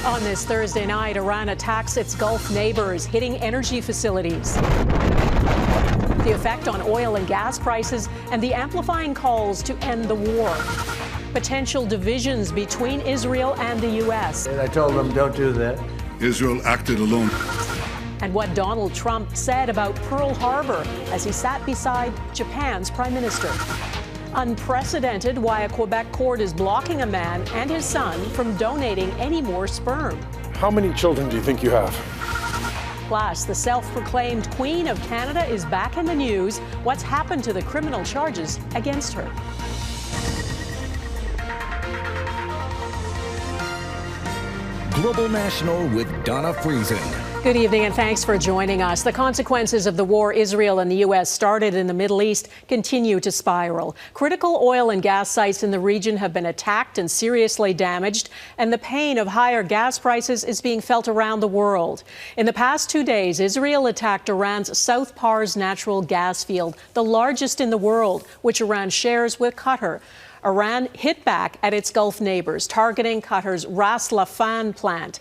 On this Thursday night, Iran attacks its Gulf neighbours, hitting energy facilities. The effect on oil and gas prices and the amplifying calls to end the war. Potential divisions between Israel and the U.S. And I told them, don't do that. Israel acted alone. And what Donald Trump said about Pearl Harbor as he sat beside Japan's prime minister. Unprecedented why a Quebec court is blocking a man and his son from donating any more sperm. How many children do you think you have? Plus, the self-proclaimed Queen of Canada is back in the news. What's happened to the criminal charges against her? Global National with Donna Friesen. Good evening and thanks for joining us. The consequences of the war Israel and the U.S. started in the Middle East continue to spiral. Critical oil and gas sites in the region have been attacked and seriously damaged, and the pain of higher gas prices is being felt around the world. In the past 2 days, Israel attacked Iran's South Pars natural gas field, the largest in the world, which Iran shares with Qatar. Iran hit back at its Gulf neighbours, targeting Qatar's Ras Laffan plant.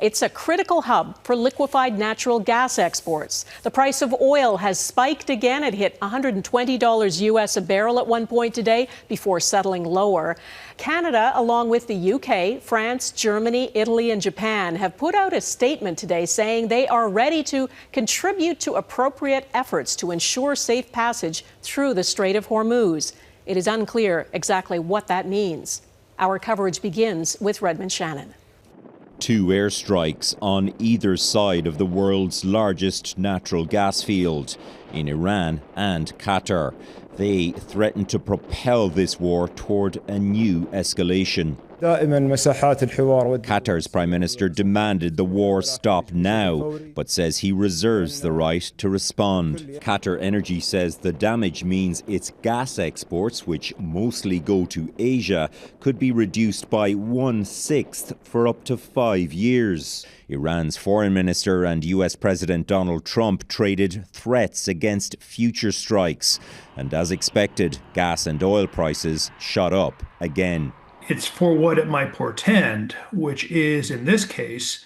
It's a critical hub for liquefied natural gas exports. The price of oil has spiked again. It hit $120 US a barrel at one point today before settling lower. Canada, along with the UK, France, Germany, Italy and Japan, have put out a statement today saying they are ready to contribute to appropriate efforts to ensure safe passage through the Strait of Hormuz. It is unclear exactly what that means. Our coverage begins with Redmond Shannon. 2 airstrikes on either side of the world's largest natural gas field, in Iran and Qatar. They threaten to propel this war toward a new escalation. Qatar's Prime Minister demanded the war stop now, but says he reserves the right to respond. Qatar Energy says the damage means its gas exports, which mostly go to Asia, could be reduced by 1/6 for up to 5 years. Iran's foreign minister and US President Donald Trump traded threats against future strikes. And as expected, gas and oil prices shot up again. It's for what it might portend, which is, in this case,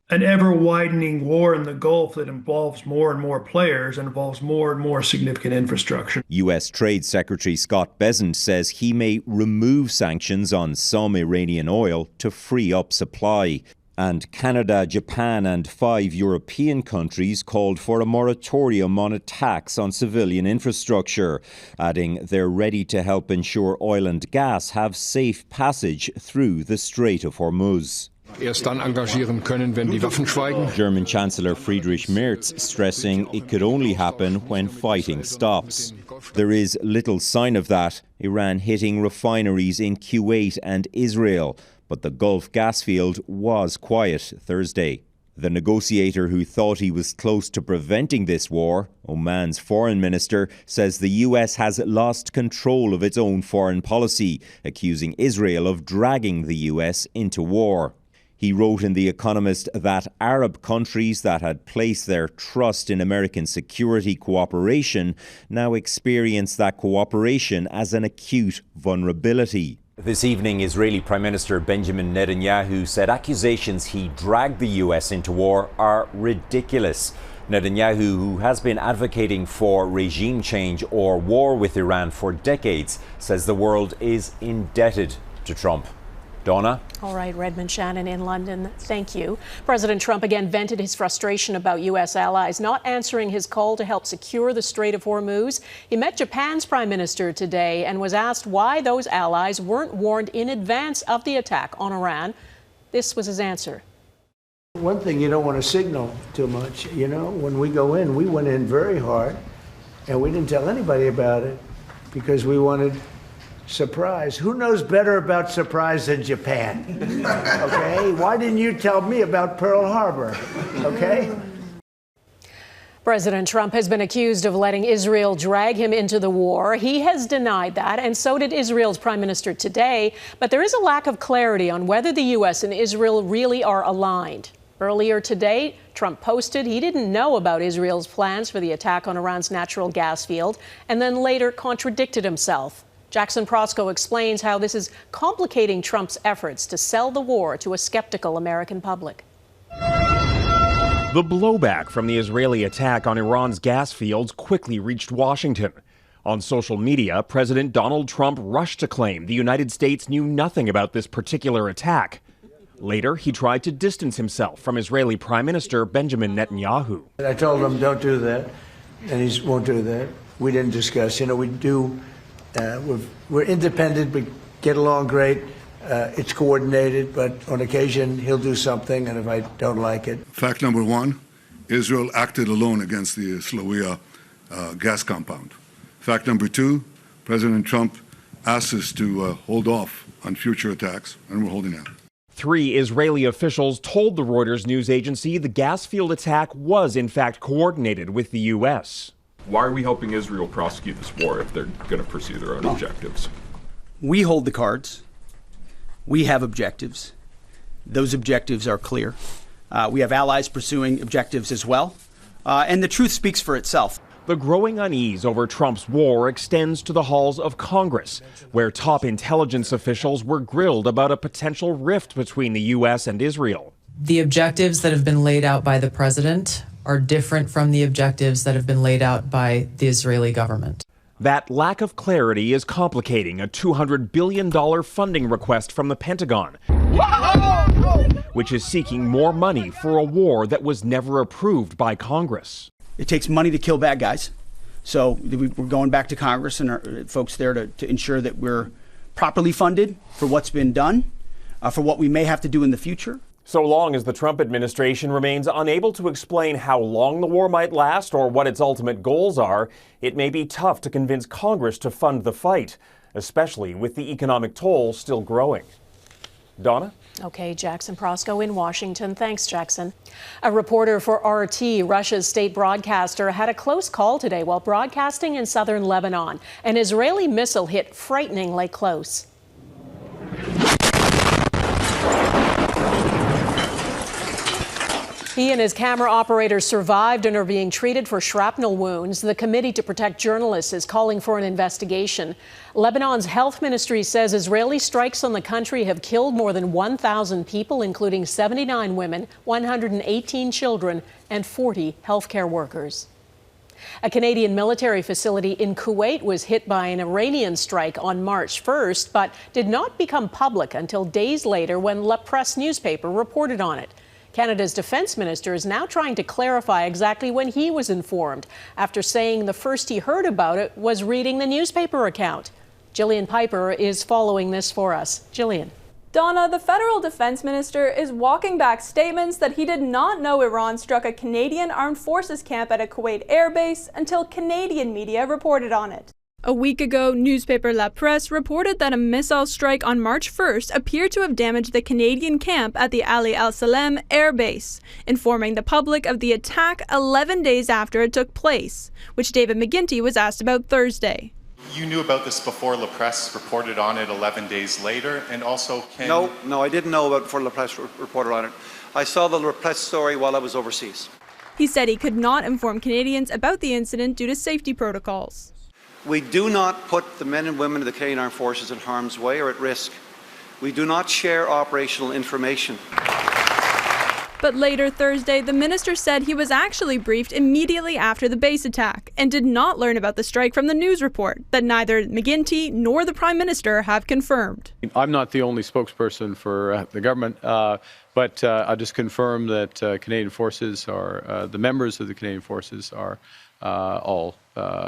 an ever-widening war in the Gulf that involves more and more players and involves more and more significant infrastructure. U.S. Trade Secretary Scott Bessent says he may remove sanctions on some Iranian oil to free up supply. And Canada, Japan and 5 European countries called for a moratorium on attacks on civilian infrastructure, adding they're ready to help ensure oil and gas have safe passage through the Strait of Hormuz. German Chancellor Friedrich Merz stressing it could only happen when fighting stops. There is little sign of that, Iran hitting refineries in Kuwait and Israel. But the Gulf gas field was quiet Thursday. The negotiator who thought he was close to preventing this war, Oman's foreign minister, says the US has lost control of its own foreign policy, accusing Israel of dragging the US into war. He wrote in The Economist that Arab countries that had placed their trust in American security cooperation now experience that cooperation as an acute vulnerability. This evening, Israeli Prime Minister Benjamin Netanyahu said accusations he dragged the US into war are ridiculous. Netanyahu, who has been advocating for regime change or war with Iran for decades, says the world is indebted to Trump. Donna? All right, Redmond Shannon in London, thank you. President Trump again vented his frustration about U.S. allies not answering his call to help secure the Strait of Hormuz. He met Japan's prime minister today and was asked why those allies weren't warned in advance of the attack on Iran. This was his answer. One thing you don't want to signal too much, you know, when we go in, we went in very hard and we didn't tell anybody about it because we wanted surprise. Who knows better about surprise than Japan? Okay? Why didn't you tell me about Pearl Harbor? Okay? President Trump has been accused of letting Israel drag him into the war. He has denied that, and so did Israel's prime minister today. But there is a lack of clarity on whether the U.S. and Israel really are aligned. Earlier today, Trump posted he didn't know about Israel's plans for the attack on Iran's natural gas field, and then later contradicted himself. Jackson Proskow explains how this is complicating Trump's efforts to sell the war to a skeptical American public. The blowback from the Israeli attack on Iran's gas fields quickly reached Washington. On social media, President Donald Trump rushed to claim the United States knew nothing about this particular attack. Later, he tried to distance himself from Israeli Prime Minister Benjamin Netanyahu. I told him, don't do that, and he won't do that. We didn't discuss. We do. We're independent. We get along great. It's coordinated, but on occasion he'll do something, and if I don't like it. Fact number one, Israel acted alone against the Slawia gas compound. Fact number two, President Trump asked us to hold off on future attacks, and we're holding out. 3 Israeli officials told the Reuters news agency the gas field attack was in fact coordinated with the U.S. Why are we helping Israel prosecute this war if they're going to pursue their own objectives? We hold the cards. We have objectives. Those objectives are clear. We have allies pursuing objectives as well. And the truth speaks for itself. The growing unease over Trump's war extends to the halls of Congress, where top intelligence officials were grilled about a potential rift between the U.S. and Israel. The objectives that have been laid out by the president are different from the objectives that have been laid out by the Israeli government. That lack of clarity is complicating a $200 billion funding request from the Pentagon, which is seeking more money for a war that was never approved by Congress. It takes money to kill bad guys. So we're going back to Congress and our folks there to ensure that we're properly funded for what's been done, for what we may have to do in the future. So long as the Trump administration remains unable to explain how long the war might last or what its ultimate goals are, it may be tough to convince Congress to fund the fight, especially with the economic toll still growing. Donna? Okay, Jackson Proskow in Washington. Thanks, Jackson. A reporter for RT, Russia's state broadcaster, had a close call today while broadcasting in southern Lebanon. An Israeli missile hit frighteningly close. He and his camera operator survived and are being treated for shrapnel wounds. The Committee to Protect Journalists is calling for an investigation. Lebanon's health ministry says Israeli strikes on the country have killed more than 1,000 people, including 79 women, 118 children, and 40 healthcare workers. A Canadian military facility in Kuwait was hit by an Iranian strike on March 1st, but did not become public until days later when La Presse newspaper reported on it. Canada's defense minister is now trying to clarify exactly when he was informed, after saying the first he heard about it was reading the newspaper account. Jillian Piper is following this for us. Jillian. Donna, the federal defense minister is walking back statements that he did not know Iran struck a Canadian armed forces camp at a Kuwait airbase until Canadian media reported on it. A week ago, newspaper La Presse reported that a missile strike on March 1st appeared to have damaged the Canadian camp at the Ali Al Salem air base, informing the public of the attack 11 days after it took place, which David McGuinty was asked about Thursday. You knew about this before La Presse reported on it 11 days later, and also No, I didn't know about it before La Presse reported on it. I saw the La Presse story while I was overseas. He said he could not inform Canadians about the incident due to safety protocols. We do not put the men and women of the Canadian Armed Forces in harm's way or at risk. We do not share operational information. But later Thursday, the minister said he was actually briefed immediately after the base attack and did not learn about the strike from the news report that neither McGuinty nor the Prime Minister have confirmed. I'm not the only spokesperson for the government, but I'll just confirm that Canadian forces are, the members of the Canadian forces are all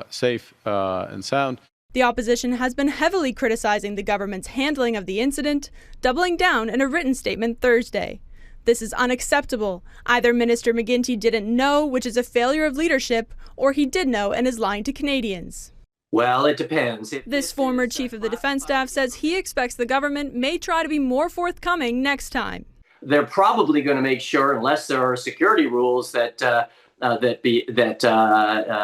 safe and sound. The opposition has been heavily criticizing the government's handling of the incident, doubling down in a written statement Thursday. This is unacceptable. Either Minister McGuinty didn't know, which is a failure of leadership, or he did know and is lying to Canadians. Well, it depends. This former chief of the defense staff says he expects the government may try to be more forthcoming next time. They're probably going to make sure, unless there are security rules that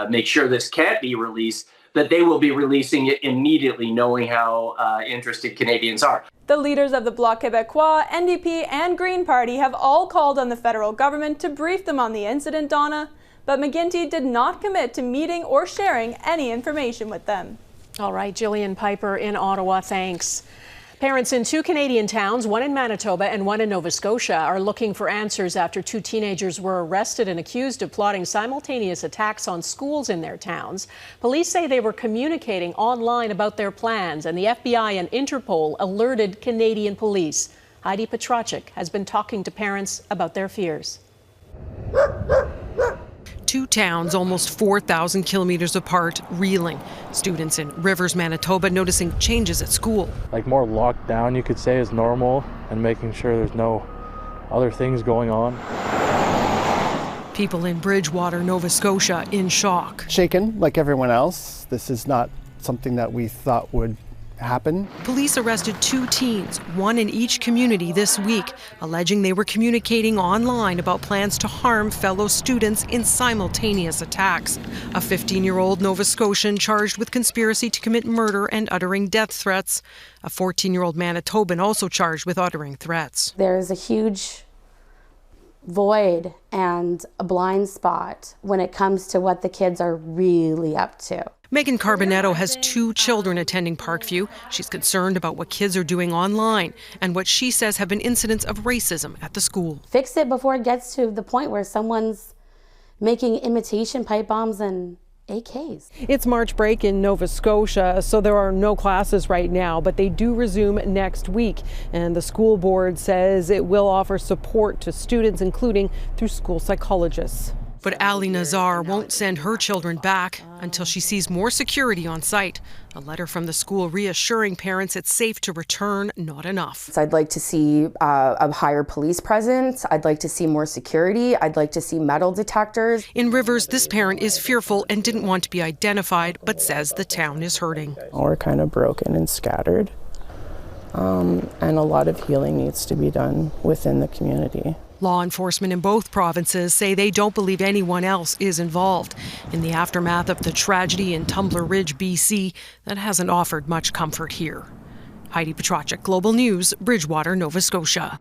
make sure this can't be released, that they will be releasing it immediately, knowing how interested Canadians are. The leaders of the Bloc Québécois, NDP, and Green Party have all called on the federal government to brief them on the incident, Donna, but McGuinty did not commit to meeting or sharing any information with them. All right, Jillian Piper in Ottawa, thanks. Parents in 2 Canadian towns, one in Manitoba and one in Nova Scotia, are looking for answers after 2 teenagers were arrested and accused of plotting simultaneous attacks on schools in their towns. Police say they were communicating online about their plans, and the FBI and Interpol alerted Canadian police. Heidi Petracek has been talking to parents about their fears. 2 towns almost 4,000 kilometers apart, reeling. Students in Rivers, Manitoba noticing changes at school. Like more locked down, you could say, is normal, and making sure there's no other things going on. People in Bridgewater, Nova Scotia, in shock. Shaken like everyone else. This is not something that we thought would happen. Police arrested 2 teens, one in each community this week, alleging they were communicating online about plans to harm fellow students in simultaneous attacks. A 15-year-old Nova Scotian charged with conspiracy to commit murder and uttering death threats. A 14-year-old Manitoban also charged with uttering threats. There's a huge void and a blind spot when it comes to what the kids are really up to. Megan Carbonetto has 2 children attending Parkview. She's concerned about what kids are doing online and what she says have been incidents of racism at the school. Fix it before it gets to the point where someone's making imitation pipe bombs and AKs. It's March break in Nova Scotia, so there are no classes right now, but they do resume next week. And the school board says it will offer support to students, including through school psychologists. But Ali Nazar won't send her children back until she sees more security on site. A letter from the school reassuring parents it's safe to return, not enough. I'd like to see a higher police presence. I'd like to see more security. I'd like to see metal detectors. In Rivers, this parent is fearful and didn't want to be identified, but says the town is hurting. We're kind of broken and scattered, and a lot of healing needs to be done within the community. Law enforcement in both provinces say they don't believe anyone else is involved. In the aftermath of the tragedy in Tumbler Ridge, BC, that hasn't offered much comfort here. Heidi Petracek, Global News, Bridgewater, Nova Scotia.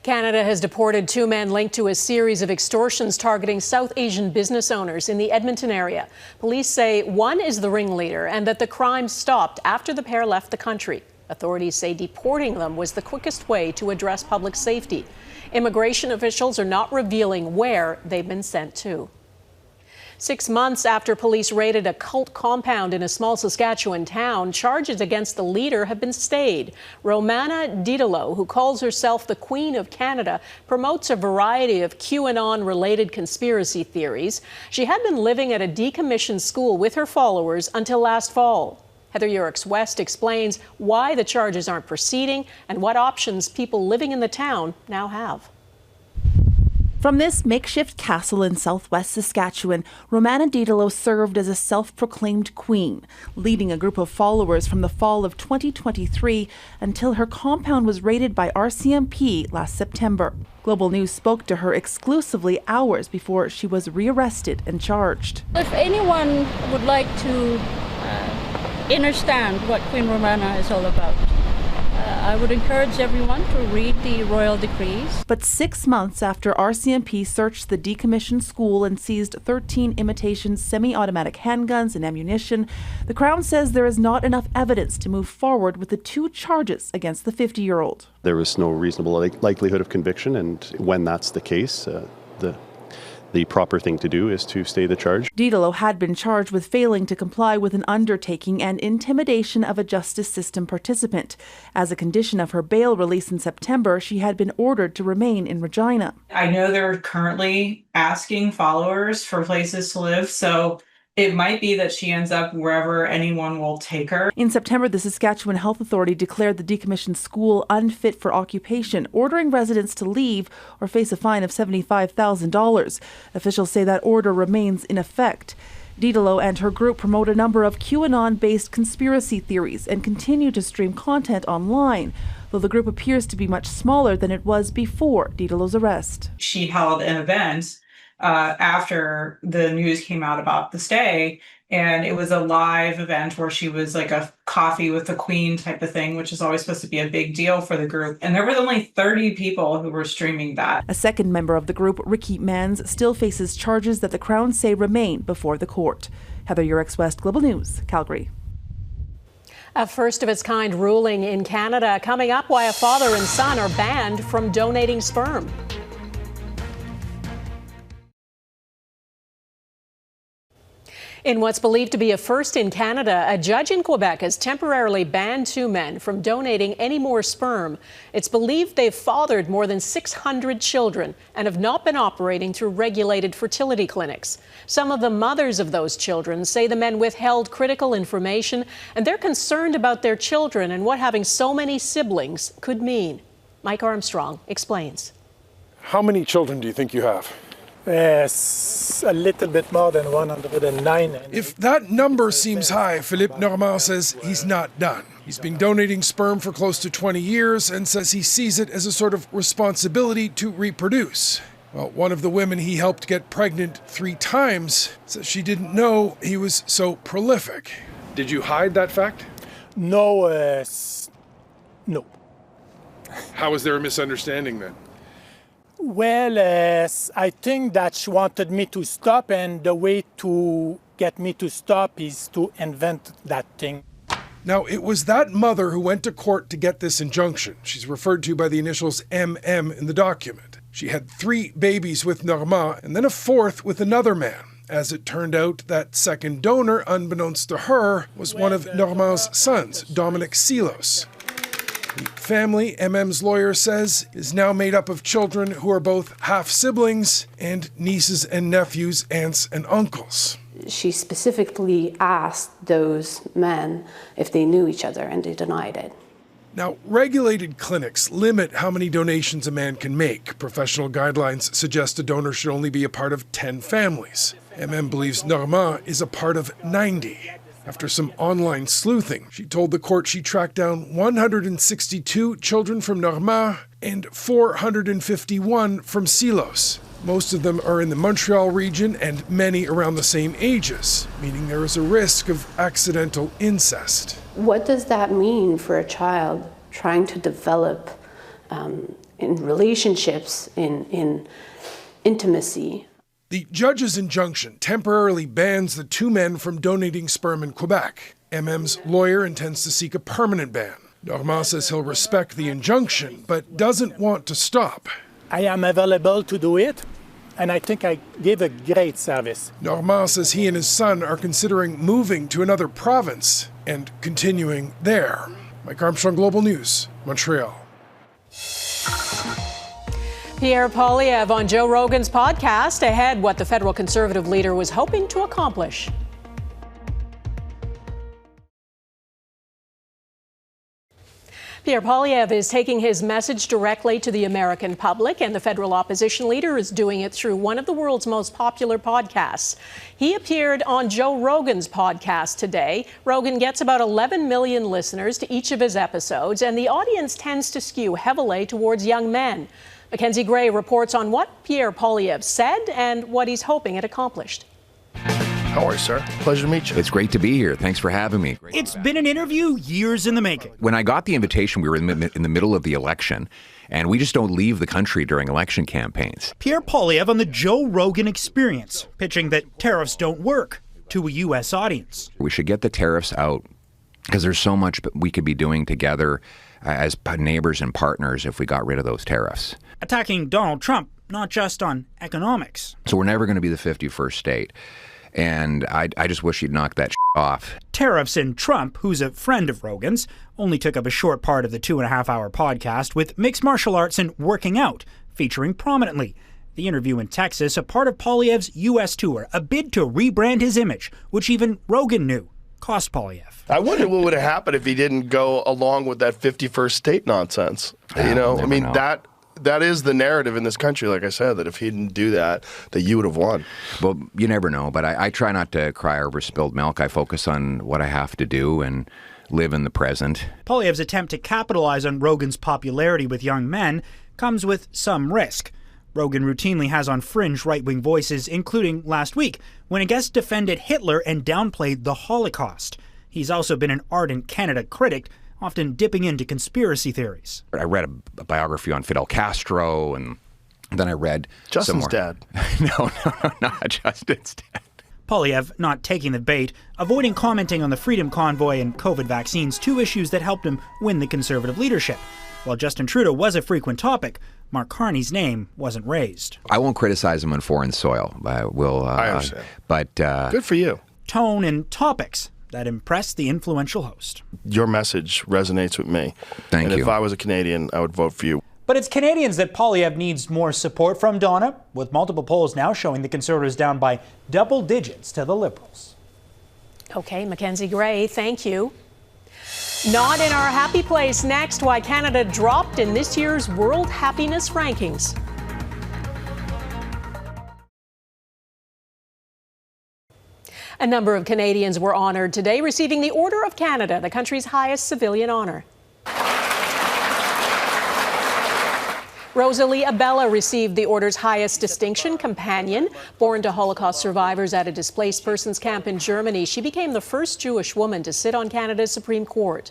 Canada has deported 2 men linked to a series of extortions targeting South Asian business owners in the Edmonton area. Police say one is the ringleader and that the crime stopped after the pair left the country. Authorities say deporting them was the quickest way to address public safety. Immigration officials are not revealing where they've been sent to. 6 months after police raided a cult compound in a small Saskatchewan town, charges against the leader have been stayed. Romana Didulo, who calls herself the Queen of Canada, promotes a variety of QAnon-related conspiracy theories. She had been living at a decommissioned school with her followers until last fall. Heather Yourex-West explains why the charges aren't proceeding and what options people living in the town now have. From this makeshift castle in southwest Saskatchewan, Romana Didulo served as a self-proclaimed queen, leading a group of followers from the fall of 2023 until her compound was raided by RCMP last September. Global News spoke to her exclusively hours before she was rearrested and charged. If anyone would like to understand what Queen Romana is all about, I would encourage everyone to read the royal decrees. But 6 months after RCMP searched the decommissioned school and seized 13 imitation semi-automatic handguns and ammunition, the Crown says there is not enough evidence to move forward with the 2 charges against the 50-year-old. There was no reasonable likelihood of conviction, and when that's the case, the proper thing to do is to stay the charge. Didulo had been charged with failing to comply with an undertaking and intimidation of a justice system participant. As a condition of her bail release in September, she had been ordered to remain in Regina. I know they're currently asking followers for places to live, so it might be that she ends up wherever anyone will take her. In September, the Saskatchewan Health Authority declared the decommissioned school unfit for occupation, ordering residents to leave or face a fine of $75,000. Officials say that order remains in effect. Didulo and her group promote a number of QAnon-based conspiracy theories and continue to stream content online, though the group appears to be much smaller than it was before Didulo's arrest. She held an event after the news came out about the stay, and it was a live event where she was like a coffee with the queen type of thing, which is always supposed to be a big deal for the group. And there was only 30 people who were streaming that. A second member of the group, Ricky Manns, still faces charges that the Crown say remain before the court. Heather Yourex-West, Global News, Calgary. A first-of-its-kind ruling in Canada coming up why a father and son are banned from donating sperm. In what's believed to be a first in Canada, a judge in Quebec has temporarily banned two men from donating any more sperm. It's believed they've fathered more than 600 children and have not been operating through regulated fertility clinics. Some of the mothers of those children say the men withheld critical information, and they're concerned about their children and what having so many siblings could mean. Mike Armstrong explains. How many children do you think you have? A little bit more than 109. If that number seems high, Philippe Normand says he's not done. He's been donating sperm for close to 20 years and says he sees it as a sort of responsibility to reproduce. Well, one of the women he helped get pregnant 3 times says she didn't know he was so prolific. Did you hide that fact? No, no. How was there a misunderstanding then? Well, I think that she wanted me to stop, and the way to get me to stop is to invent that thing. Now, it was that mother who went to court to get this injunction. She's referred to by the initials MM in the document. She had 3 babies with Normand and then a 4th with another man. As it turned out, that second donor, unbeknownst to her, was one of Normand's sons, Dominic Silos. The family, MM's lawyer says, is now made up of children who are both half-siblings and nieces and nephews, aunts and uncles. She specifically asked those men if they knew each other, and they denied it. Now, regulated clinics limit how many donations a man can make. Professional guidelines suggest a donor should only be a part of 10 families. MM believes Normand is a part of 90. After some online sleuthing, she told the court she tracked down 162 children from Normand and 451 from Silos. Most of them are in the Montreal region and many around the same ages, meaning there is a risk of accidental incest. What does that mean for a child trying to develop in relationships, in intimacy? The judge's injunction temporarily bans the 2 men from donating sperm in Quebec. MM's lawyer intends to seek a permanent ban. Normand says he'll respect the injunction, but doesn't want to stop. I am available to do it, and I think I gave a great service. Normand says he and his son are considering moving to another province and continuing there. Mike Armstrong, Global News, Montreal. Pierre Poilievre on Joe Rogan's podcast. Ahead, what the federal Conservative leader was hoping to accomplish. Pierre Poilievre is taking his message directly to the American public, and the federal opposition leader is doing it through one of the world's most popular podcasts. He appeared on Joe Rogan's podcast today. Rogan gets about 11 million listeners to each of his episodes, and the audience tends to skew heavily towards young men. Mackenzie Gray reports on what Pierre Poilievre said and what he's hoping it accomplished. How are you, sir? Pleasure to meet you. It's great to be here. Thanks for having me. It's been an interview years in the making. When I got the invitation, we were in the middle of the election, and we just don't leave the country during election campaigns. Pierre Poilievre on the Joe Rogan Experience, pitching that tariffs don't work to a U.S. audience. We should get the tariffs out because there's so much we could be doing together as neighbors and partners if we got rid of those tariffs. Attacking Donald Trump, not just on economics. So we're never going to be the 51st state. And I just wish he'd knock that off. Tariffs and Trump, who's a friend of Rogan's, only took up a short part of the 2.5-hour podcast with mixed martial arts and working out, featuring prominently. The interview in Texas, a part of Poilievre's U.S. tour, a bid to rebrand his image, which even Rogan knew cost Poilievre. I wonder what would have happened if he didn't go along with that 51st state nonsense. You know, I mean, that is the narrative in this country, like I said, that if he didn't do that, that you would have won. Well, you never know, but I try not to cry over spilled milk. I focus on what I have to do and live in the present. Poilievre's attempt to capitalize on Rogan's popularity with young men comes with some risk. Rogan routinely has on fringe right-wing voices, including last week, when a guest defended Hitler and downplayed the Holocaust. He's also been an ardent Canada critic, often dipping into conspiracy theories. I read a biography on Fidel Castro, and then I read Justin's some more. dad. No, not Justin's dad. Poilievre not taking the bait, avoiding commenting on the Freedom Convoy and COVID vaccines, two issues that helped him win the Conservative leadership. While Justin Trudeau was a frequent topic, Mark Carney's name wasn't raised. I won't criticize him on foreign soil. I understand. But good for you. Tone and topics that impressed the influential host. Your message resonates with me. Thank you. And if I was a Canadian, I would vote for you. But it's Canadians that Poilievre needs more support from, Donna, with multiple polls now showing the Conservatives down by double digits to the Liberals. Okay, Mackenzie Gray, thank you. Not in our happy place next, why Canada dropped in this year's World Happiness Rankings. A number of Canadians were honoured today, receiving the Order of Canada, the country's highest civilian honour. Rosalie Abella received the Order's highest distinction, Companion. Born to Holocaust survivors at a displaced persons camp in Germany, she became the first Jewish woman to sit on Canada's Supreme Court.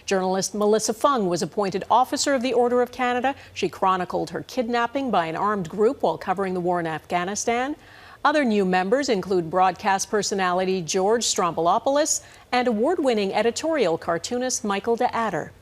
Journalist Melissa Fung was appointed Officer of the Order of Canada. She chronicled her kidnapping by an armed group while covering the war in Afghanistan. Other new members include broadcast personality George Stroumboulopoulos and award-winning editorial cartoonist Michael de Adder.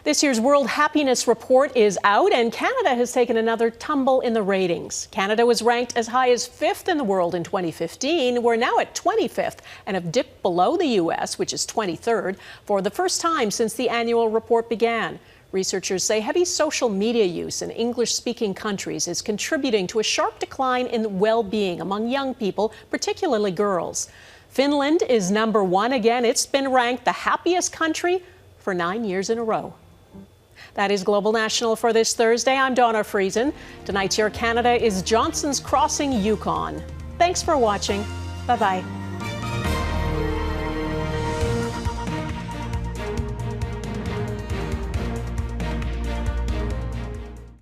This year's World Happiness Report is out, and Canada has taken another tumble in the ratings. Canada was ranked as high as 5th in the world in 2015. We're now at 25th and have dipped below the U.S., which is 23rd, for the first time since the annual report began. Researchers say heavy social media use in English-speaking countries is contributing to a sharp decline in well-being among young people, particularly girls. Finland is number 1 again. It's been ranked the happiest country for 9 years in a row. That is Global National for this Thursday. I'm Donna Friesen. Tonight's Your Canada is Johnson's Crossing Yukon. Thanks for watching. Bye-bye.